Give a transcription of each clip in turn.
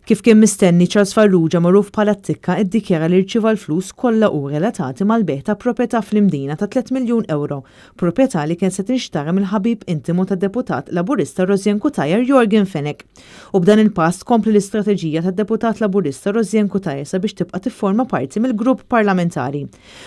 Kif kien mistenni, Charles Farrugia magħruf bħala t-Tikka iddikjara li rċieva l-flus kollha u relatati mal-bejgħ ta' propjetà fl-Imdina ta' 3 miljun euro, propjetà li kien se tinxtara mill-ħabib intimu tad-Deputat Laburista Rosianne Cutajar Yorgen Fenech. U b'dan il-pass kompli l-istrateġija tad-Deputat Laburista Rosianne Cutajar sabiex tibqa' tifforma parti mill-grupp parlamentari.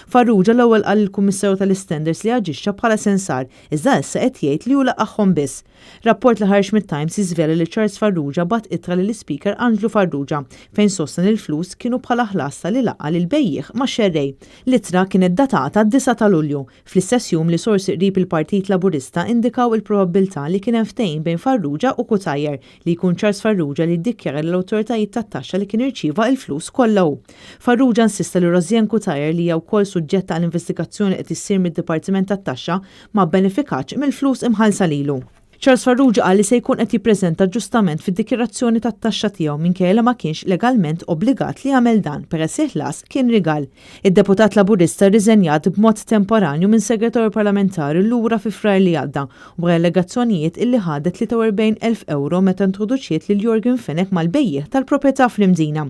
Farrugia l-ewwel qal il-Kummissarju tal-Istenders li aġixxa bħala sensar, iżda issa qed jgħid li hu laqgħhom biss. Rapport li ħarġ mit-Times jiżvela li Charles Farrugia bagħat ittra lill-Speaker Farrugia fejn sostan il-flus kienu bħala ħlassa li laqqa il-bejgħ ma' xerrej. L-ittra kienet datata 9 ta' Lulju. Fl-istess jum li sorsi qrib il-Partit Laburista indikaw il-probabilità li kien hemm ftehim bejn Farrugia u Cutajar li jkun Charles Farrugia li ddikjara l-awtoritajiet tat-taxxa li kien irċieva il-flus kollha hu. Farrugia insista li Rosianne Cutajar li hija wkoll suġġetta għal investigazzjoni qed issir mid-Dipartiment tat-Taxxa ma benefikax mill-flus imħallsa lilu. Charles Farrugia qal li se jkun qed jippreżenta ġustament fid-dikjarazzjoni tat-taxxa tiegħu minkejja ma kienx legalment obbligat li jagħmel dan peress il-ħlas kien rigal. Id-Deputat Laburista rriżenjat b'mod temporanju minn segretarju parlamentari lura fi frar li għadda u b'relegazzjonijiet illi ħadet 43,000 euro meta introduċiet lil Yorgen Fenech mal-bejgħ tal-propjetà fl-Imdina.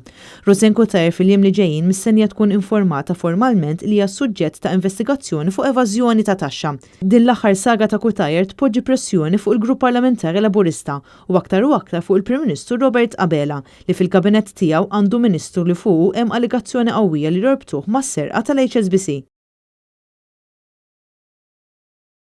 Rosianne Cutajar fil-jiem li ġejjin mistennija tkun informata formalment li hija suġġett ta' investigazzjoni fuq evażjoni ta' taxxa. Din l-aħħar saga ta' Cutajar tpoġġi pressjoni fuq il-Grupp Parlamentari Laburista u aktar fuq il-Prim Ministru Robert Abela li fil-kabinett tiegħu għandu ministru li fuqu hemm allegazzjoni qawwija li jorbtuh mas-serqa tal-HSBC.